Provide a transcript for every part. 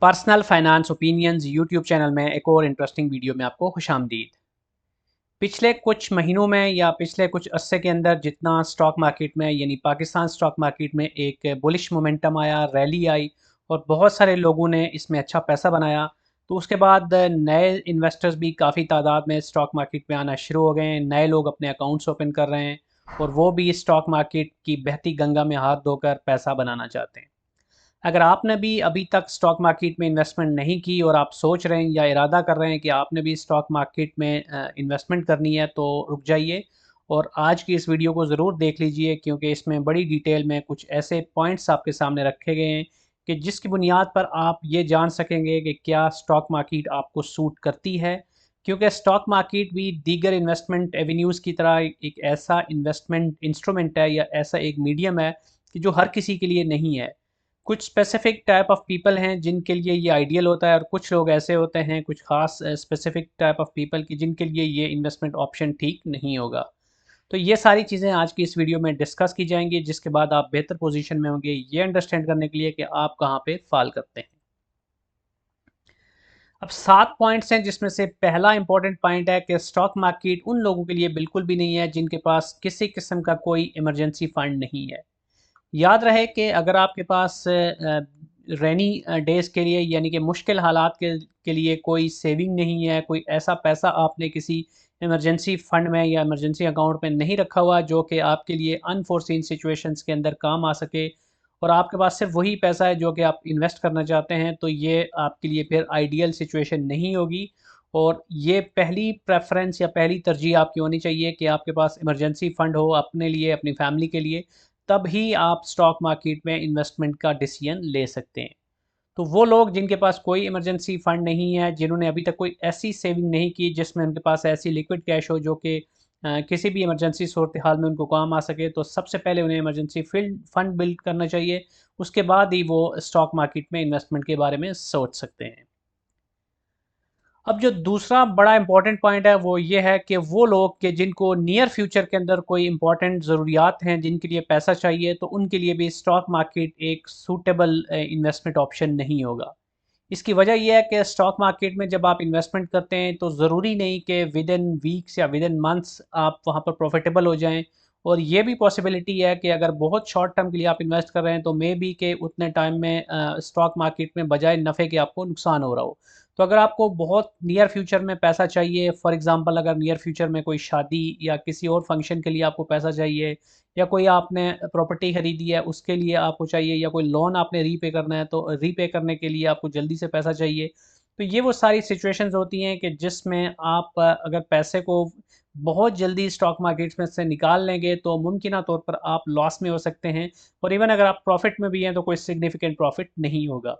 Personal finance opinions YouTube channel में एक और इंटरेस्टिंग वीडियो में आपको खुशामदीद। पिछले कुछ महीनों में या पिछले कुछ अरसे के अंदर जितना स्टॉक मार्केट में यानी पाकिस्तान स्टॉक मार्केट में एक बुलिश मोमेंटम आया, रैली आई और बहुत सारे लोगों ने इसमें अच्छा पैसा बनाया। तो उसके बाद नए इन्वेस्टर्स भी काफ़ी तादाद में स्टॉक मार्केट में आना शुरू हो गए हैं। नए लोग अपने अकाउंट्स ओपन कर रहे हैं और वो भी स्टॉक मार्केट की बहती गंगा में हाथ धोकर पैसा बनाना चाहते हैं। अगर आपने भी अभी तक स्टॉक मार्केट में इन्वेस्टमेंट नहीं की और आप सोच रहे हैं या इरादा कर रहे हैं कि आपने भी स्टॉक मार्केट में इन्वेस्टमेंट करनी है, तो रुक जाइए और आज की इस वीडियो को ज़रूर देख लीजिए, क्योंकि इसमें बड़ी डिटेल में कुछ ऐसे पॉइंट्स आपके सामने रखे गए हैं कि जिसकी बुनियाद पर आप ये जान सकेंगे कि क्या स्टॉक मार्केट आपको सूट करती है। क्योंकि स्टॉक मार्केट भी दीगर इन्वेस्टमेंट एवेन्यूज़ की तरह एक ऐसा इन्वेस्टमेंट इंस्ट्रूमेंट है या ऐसा एक मीडियम है कि जो हर किसी के लिए नहीं है। कुछ स्पेसिफिक टाइप ऑफ पीपल हैं जिनके लिए ये आइडियल होता है और कुछ लोग ऐसे होते हैं, कुछ खास स्पेसिफिक टाइप ऑफ पीपल की जिनके लिए ये इन्वेस्टमेंट ऑप्शन ठीक नहीं होगा। तो ये सारी चीज़ें आज की इस वीडियो में डिस्कस की जाएंगी, जिसके बाद आप बेहतर पोजीशन में होंगे ये अंडरस्टैंड करने के लिए कि आप कहाँ पे फाल करते हैं। अब 7 पॉइंट्स हैं, जिसमें से पहला इंपॉर्टेंट पॉइंट है कि स्टॉक मार्केट उन लोगों के लिए बिल्कुल भी नहीं है जिनके पास किसी किस्म का कोई इमरजेंसी फंड नहीं है। याद रहे कि अगर आपके पास रेनी डेज़ के लिए यानी कि मुश्किल हालात के लिए कोई सेविंग नहीं है, कोई ऐसा पैसा आपने किसी इमरजेंसी फंड में या इमरजेंसी अकाउंट में नहीं रखा हुआ जो कि आपके लिए अनफोर्सीन सिचुएशंस के अंदर काम आ सके, और आपके पास सिर्फ वही पैसा है जो कि आप इन्वेस्ट करना चाहते हैं, तो ये आपके लिए फिर आइडियल सिचुएशन नहीं होगी। और ये पहली प्रेफरेंस या पहली तरजीह आपकी होनी चाहिए कि आपके पास इमरजेंसी फ़ंड हो अपने लिए, अपनी फैमिली के लिए, तब ही आप स्टॉक मार्केट में इन्वेस्टमेंट का डिसीजन ले सकते हैं। तो वो लोग जिनके पास कोई इमरजेंसी फंड नहीं है, जिन्होंने अभी तक कोई ऐसी सेविंग नहीं की जिसमें उनके पास ऐसी लिक्विड कैश हो जो कि किसी भी इमरजेंसी सूरत हाल में उनको काम आ सके, तो सबसे पहले उन्हें इमरजेंसी फील्ड फंड बिल्ड करना चाहिए। उसके बाद ही वो स्टॉक मार्केट में इन्वेस्टमेंट के बारे में सोच सकते हैं। अब जो दूसरा बड़ा इंपॉर्टेंट पॉइंट है वो ये है कि वो लोग के जिनको नियर फ्यूचर के अंदर कोई इंपॉर्टेंट ज़रूरियात हैं, जिनके लिए पैसा चाहिए, तो उनके लिए भी स्टॉक मार्केट एक सूटेबल इन्वेस्टमेंट ऑप्शन नहीं होगा। इसकी वजह यह है कि स्टॉक मार्केट में जब आप इन्वेस्टमेंट करते हैं तो ज़रूरी नहीं कि विद इन वीक्स या विद इन मंथ्स आप वहाँ पर प्रॉफिटेबल हो जाएं। और ये भी पॉसिबिलिटी है कि अगर बहुत शॉर्ट टर्म के लिए आप इन्वेस्ट कर रहे हैं तो मे बी के उतने टाइम में स्टॉक मार्केट में बजाय नफ़े के आपको नुकसान हो रहा हो। तो अगर आपको बहुत नियर फ्यूचर में पैसा चाहिए, फॉर एग्जांपल अगर नियर फ्यूचर में कोई शादी या किसी और फंक्शन के लिए आपको पैसा चाहिए, या कोई आपने प्रॉपर्टी खरीदी है उसके लिए आपको चाहिए, या कोई लोन आपने रीपे करना है तो रीपे करने के लिए आपको जल्दी से पैसा चाहिए, तो ये वो सारी सिचुएशंस होती हैं कि जिसमें आप अगर पैसे को बहुत जल्दी स्टॉक मार्केट्स में से निकाल लेंगे तो मुमकिन तौर पर आप लॉस में हो सकते हैं, और इवन अगर आप प्रॉफिट में भी हैं तो कोई सिग्निफिकेंट प्रॉफिट नहीं होगा।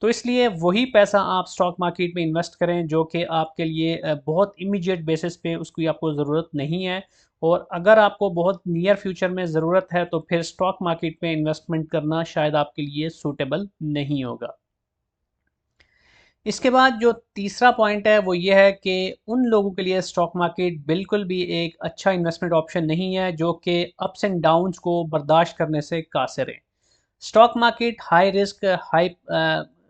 तो इसलिए वही पैसा आप स्टॉक मार्केट में इन्वेस्ट करें जो कि आपके लिए बहुत इमीडिएट बेसिस पे उसकी आपको ज़रूरत नहीं है। और अगर आपको बहुत नियर फ्यूचर में ज़रूरत है तो फिर स्टॉक मार्केट में इन्वेस्टमेंट करना शायद आपके लिए सूटेबल नहीं होगा। इसके बाद जो तीसरा पॉइंट है वो ये है कि उन लोगों के लिए स्टॉक मार्केट बिल्कुल भी एक अच्छा इन्वेस्टमेंट ऑप्शन नहीं है जो कि अप्स एंड डाउन्स को बर्दाश्त करने से कासिर हैं। Stock market high risk high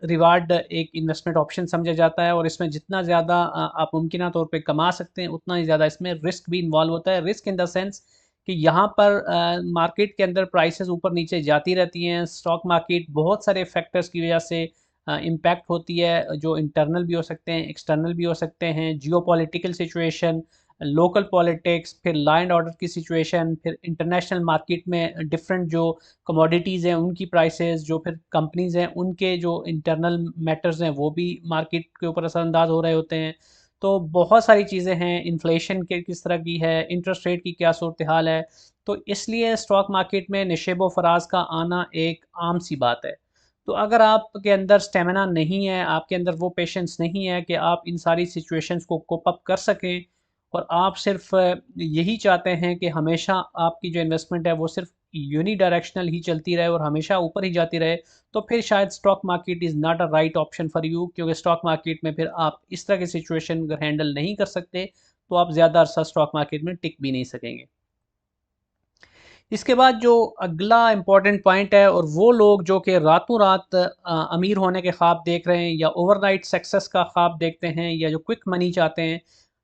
reward एक इन्वेस्टमेंट ऑप्शन समझा जाता है, और इसमें जितना ज़्यादा आप मुमकिन तौर पे कमा सकते हैं उतना ही ज़्यादा इसमें रिस्क भी इन्वॉल्व होता है। रिस्क इन द सेंस कि यहाँ पर मार्केट के अंदर प्राइसेस ऊपर नीचे जाती रहती हैं। स्टॉक मार्केट बहुत सारे फैक्टर्स की वजह से इम्पैक्ट होती है, जो इंटरनल भी हो सकते हैं, एक्सटर्नल भी हो सकते हैं। जियोपॉलिटिकल सिचुएशन, लोकल पॉलिटिक्स, फिर लॉ एंड ऑर्डर की सिचुएशन, फिर इंटरनेशनल मार्केट में डिफरेंट जो कमोडिटीज़ हैं उनकी प्राइसेस, जो फिर कंपनीज़ हैं उनके जो इंटरनल मैटर्स हैं वो भी मार्केट के ऊपर असरअंदाज हो रहे होते हैं। तो बहुत सारी चीज़ें हैं, इन्फ्लेशन के किस तरह की है, इंटरेस्ट रेट की क्या सूरत हाल है। तो इसलिए स्टॉक मार्केट में नशेबो फराज का आना एक आम सी बात है। तो अगर आपके अंदर स्टेमिना नहीं है, आपके अंदर वो पेशेंस नहीं है कि आप इन सारी सिचुएशंस को कोप अप कर सकें, और आप सिर्फ यही चाहते हैं कि हमेशा आपकी जो इन्वेस्टमेंट है वो सिर्फ यूनी डायरेक्शनल ही चलती रहे और हमेशा ऊपर ही जाती रहे, तो फिर शायद stock market is not a right option for you. क्योंकि स्टॉक मार्केट में फिर आप इस तरह की सिचुएशन अगर हैंडल नहीं कर सकते तो आप ज़्यादा अरसा स्टॉक मार्केट में टिक भी नहीं सकेंगे। इसके बाद जो अगला इम्पॉर्टेंट पॉइंट है, और वो लोग जो कि रातों रात अमीर होने के ख्वाब देख रहे हैं या ओवरनाइट सक्सेस का ख्वाब देखते हैं या जो क्विक मनी चाहते हैं,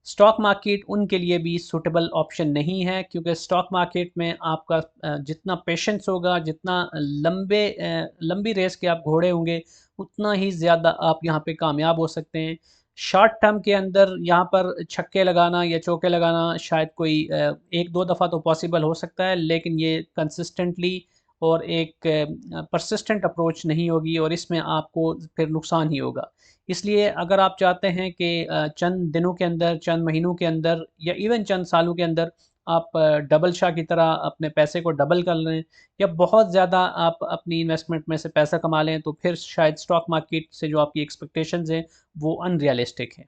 स्टॉक मार्केट उनके लिए भी सूटेबल ऑप्शन नहीं है। क्योंकि स्टॉक मार्केट में आपका जितना पेशेंस होगा, जितना लंबी रेस के आप घोड़े होंगे, उतना ही ज़्यादा आप यहाँ पे कामयाब हो सकते हैं। शॉर्ट टर्म के अंदर यहाँ पर छक्के लगाना या चौके लगाना शायद कोई एक दो दफ़ा तो पॉसिबल हो सकता है, लेकिन ये कंसिस्टेंटली और एक परसिस्टेंट अप्रोच नहीं होगी, और इसमें आपको फिर नुकसान ही होगा। इसलिए अगर आप चाहते हैं कि चंद दिनों के अंदर, चंद महीनों के अंदर या इवन चंद सालों के अंदर आप डबल शाह की तरह अपने पैसे को डबल कर लें, या बहुत ज़्यादा आप अपनी इन्वेस्टमेंट में से पैसा कमा लें, तो फिर शायद स्टॉक मार्केट से जो आपकी एक्सपेक्टेशंस हैं वो अनरियलिस्टिक है।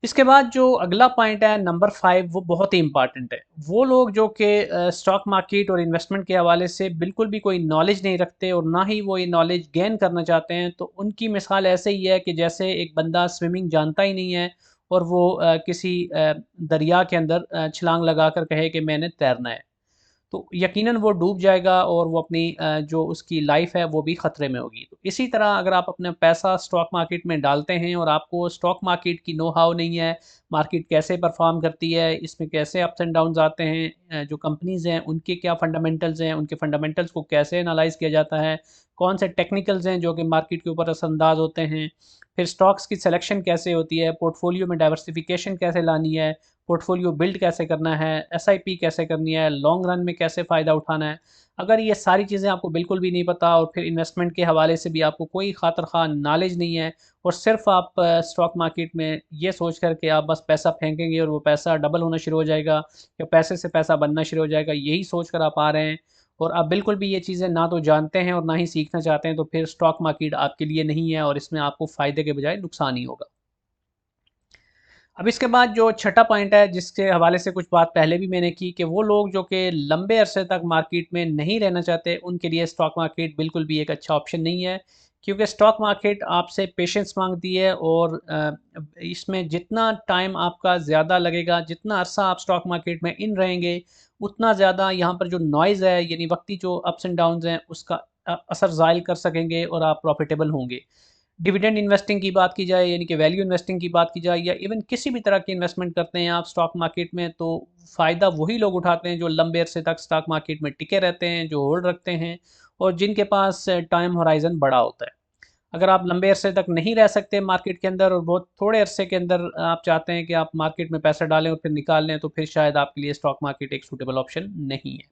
इसके बाद जो अगला पॉइंट है नंबर 5, वो बहुत ही इंपॉर्टेंट है। वो लोग जो कि स्टॉक मार्केट और इन्वेस्टमेंट के हवाले से बिल्कुल भी कोई नॉलेज नहीं रखते और ना ही वो ये नॉलेज गेन करना चाहते हैं, तो उनकी मिसाल ऐसे ही है कि जैसे एक बंदा स्विमिंग जानता ही नहीं है और वो किसी दरिया के अंदर छलांग लगाकर कहे कि मैंने तैरना है, तो यकीनन वो डूब जाएगा और वो अपनी जो उसकी लाइफ है वो भी ख़तरे में होगी। तो इसी तरह अगर आप अपना पैसा स्टॉक मार्केट में डालते हैं और आपको स्टॉक मार्केट की नो हाउ नहीं है, मार्केट कैसे परफॉर्म करती है, इसमें कैसे अप्स एंड डाउन्स आते हैं, जो कंपनीज़ हैं उनके क्या फंडामेंटल्स हैं, उनके फंडामेंटल्स को कैसे एनालाइज किया जाता है, कौन से टेक्निकल्स हैं जो कि मार्केट के ऊपर असरअंदाज होते हैं, फिर स्टॉक्स की सिलेक्शन कैसे होती है, पोर्टफोलियो में डाइवर्सिफिकेशन कैसे लानी है, पोर्टफोलियो बिल्ड कैसे करना है, एसआईपी कैसे करनी है, लॉन्ग रन में कैसे फ़ायदा उठाना है। अगर ये सारी चीज़ें आपको बिल्कुल भी नहीं पता और फिर इन्वेस्टमेंट के हवाले से भी आपको कोई खातिर ख़्वाह नॉलेज नहीं है, और सिर्फ आप स्टॉक मार्केट में ये सोच कर के आप बस पैसा फेंकेंगे और वो पैसा डबल होना शुरू हो जाएगा या पैसे से पैसा बनना शुरू हो जाएगा, यही सोच कर आप आ रहे हैं और आप बिल्कुल भी ये चीज़ें ना तो जानते हैं और ना ही सीखना चाहते हैं, तो फिर स्टॉक मार्केट आपके लिए नहीं है और इसमें आपको फ़ायदे के बजाय नुकसान ही होगा। अब इसके बाद जो छठा पॉइंट है, जिसके हवाले से कुछ बात पहले भी मैंने की, कि वो लोग जो कि लंबे अरसे तक मार्केट में नहीं रहना चाहते, उनके लिए स्टॉक मार्केट बिल्कुल भी एक अच्छा ऑप्शन नहीं है। क्योंकि स्टॉक मार्केट आपसे पेशेंस मांगती है और इसमें जितना टाइम आपका ज़्यादा लगेगा, जितना अरसा आप स्टॉक मार्केट में इन रहेंगे, उतना ज़्यादा यहाँ पर जो नॉइज़ है, यानी वक्ती जो अप्स एंड डाउन्स हैं, उसका असर ज़ायल कर सकेंगे और आप प्रॉफिटेबल होंगे। डिविडेंड इन्वेस्टिंग की बात की जाए, यानी कि वैल्यू इन्वेस्टिंग की बात की जाए, या इवन किसी भी तरह की इन्वेस्टमेंट करते हैं आप स्टॉक मार्केट में, तो फ़ायदा वही लोग उठाते हैं जो लंबे अरसे तक स्टॉक मार्केट में टिके रहते हैं, जो होल्ड रखते हैं और जिनके पास टाइम होराइज़न बड़ा होता है। अगर आप लंबे अरसे तक नहीं रह सकते मार्केट के अंदर और बहुत थोड़े अरसे के अंदर आप चाहते हैं कि आप मार्केट में पैसा डालें और फिर निकाल लें, तो फिर शायद आपके लिए स्टॉक मार्केट एक सूटेबल ऑप्शन नहीं है।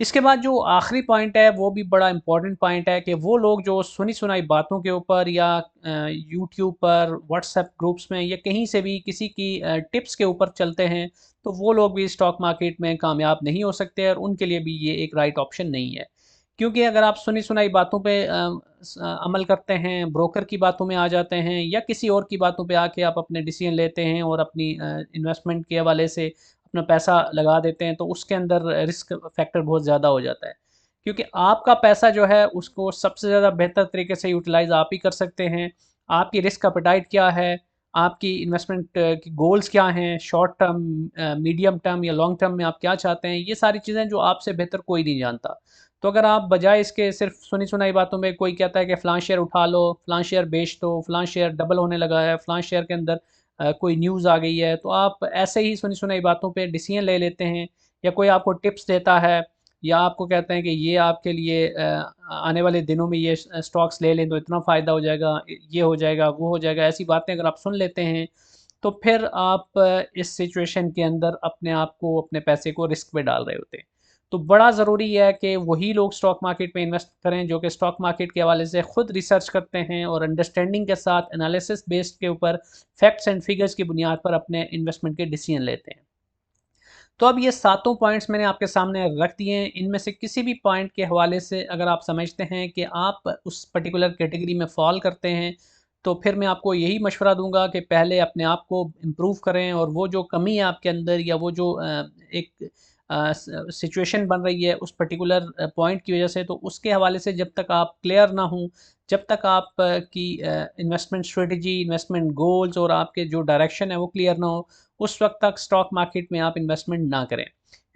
इसके बाद जो आखिरी पॉइंट है वो भी बड़ा इंपॉर्टेंट पॉइंट है, कि वो लोग जो सुनी सुनाई बातों के ऊपर या यूट्यूब पर, व्हाट्सएप ग्रुप्स में या कहीं से भी किसी की टिप्स के ऊपर चलते हैं, तो वो लोग भी स्टॉक मार्केट में कामयाब नहीं हो सकते और उनके लिए भी ये एक राइट ऑप्शन नहीं है। क्योंकि अगर आप सुनी सुनाई बातों पे अमल करते हैं, ब्रोकर की बातों में आ जाते हैं या किसी और की बातों पे आके आप अपने डिसीजन लेते हैं और अपनी इन्वेस्टमेंट के हवाले से अपना पैसा लगा देते हैं, तो उसके अंदर रिस्क फैक्टर बहुत ज़्यादा हो जाता है। क्योंकि आपका पैसा जो है उसको सबसे ज़्यादा बेहतर तरीके से यूटिलाइज़ आप ही कर सकते हैं। आपकी रिस्क एपेटाइट क्या है, आपकी इन्वेस्टमेंट की गोल्स क्या हैं, शॉर्ट टर्म, मीडियम टर्म या लॉन्ग टर्म में आप क्या चाहते हैं, ये सारी चीज़ें जो आपसे बेहतर कोई नहीं जानता। तो अगर आप बजाय इसके सिर्फ सुनी सुनाई बातों में, कोई कहता है कि फ़लाँ शेयर उठा लो, फ़लाँ शेयर बेच दो, फ़लाँ शेयर डबल होने लगा है, फ़लाँ शेयर के अंदर कोई न्यूज़ आ गई है, तो आप ऐसे ही सुनी सुनाई बातों पे डिसीजन ले लेते हैं, या कोई आपको टिप्स देता है या आपको कहते हैं कि ये आपके लिए आने वाले दिनों में ये स्टॉक्स ले लें तो इतना फ़ायदा हो जाएगा, ये हो जाएगा, वो हो जाएगा, ऐसी बातें अगर आप सुन लेते हैं, तो फिर आप इस सिचुएशन के अंदर अपने आप को, अपने पैसे को रिस्क पे डाल रहे होते हैं। तो बड़ा ज़रूरी है कि वही लोग स्टॉक मार्केट में इन्वेस्ट करें जो कि स्टॉक मार्केट के हवाले से खुद रिसर्च करते हैं और अंडरस्टैंडिंग के साथ एनालिसिस बेस्ड के ऊपर फैक्ट्स एंड फिगर्स की बुनियाद पर अपने इन्वेस्टमेंट के डिसीजन लेते हैं। तो अब ये सातों पॉइंट्स मैंने आपके सामने रख दिए हैं। इनमें से किसी भी पॉइंट के हवाले से अगर आप समझते हैं कि आप उस पर्टिकुलर कैटेगरी में फ़ॉल करते हैं, तो फिर मैं आपको यही मशवरा दूँगा कि पहले अपने आप को इम्प्रूव करें, और वो जो कमी है आपके अंदर या वो जो एक सिचुएशन बन रही है उस पर्टिकुलर पॉइंट की वजह से, तो उसके हवाले से जब तक आप क्लियर ना हों, जब तक आप की इन्वेस्टमेंट स्ट्रेटजी, इन्वेस्टमेंट गोल्स और आपके जो डायरेक्शन है वो क्लियर ना हो, उस वक्त तक स्टॉक मार्केट में आप इन्वेस्टमेंट ना करें।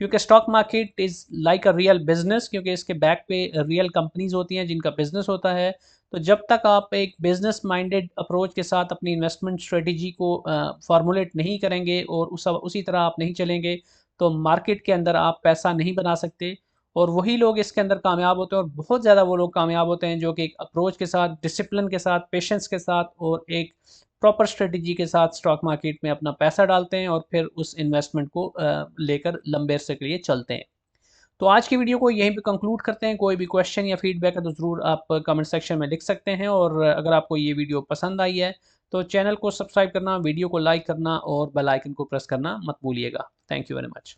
क्योंकि stock market is like a real business, क्योंकि इसके बैक पे रियल कंपनीज होती हैं जिनका बिजनेस होता है। तो जब तक आप एक बिजनेस माइंडेड अप्रोच के साथ अपनी इन्वेस्टमेंट स्ट्रेटजी को फॉर्मुलेट नहीं करेंगे और उसी तरह आप नहीं चलेंगे, तो मार्केट के अंदर आप पैसा नहीं बना सकते। और वही लोग इसके अंदर कामयाब होते हैं, और बहुत ज़्यादा वो लोग कामयाब होते हैं जो कि एक अप्रोच के साथ, डिसिप्लिन के साथ, पेशेंस के साथ और एक प्रॉपर स्ट्रेटजी के साथ स्टॉक मार्केट में अपना पैसा डालते हैं और फिर उस इन्वेस्टमेंट को लेकर लंबे अरसे के लिए चलते हैं। तो आज की वीडियो को यहीं पे कंक्लूड करते हैं। कोई भी क्वेश्चन या फीडबैक है तो ज़रूर आप कमेंट सेक्शन में लिख सकते हैं, और अगर आपको ये वीडियो पसंद आई है तो चैनल को सब्सक्राइब करना, वीडियो को लाइक करना और बेल आइकन को प्रेस करना मत भूलिएगा। Thank you very much.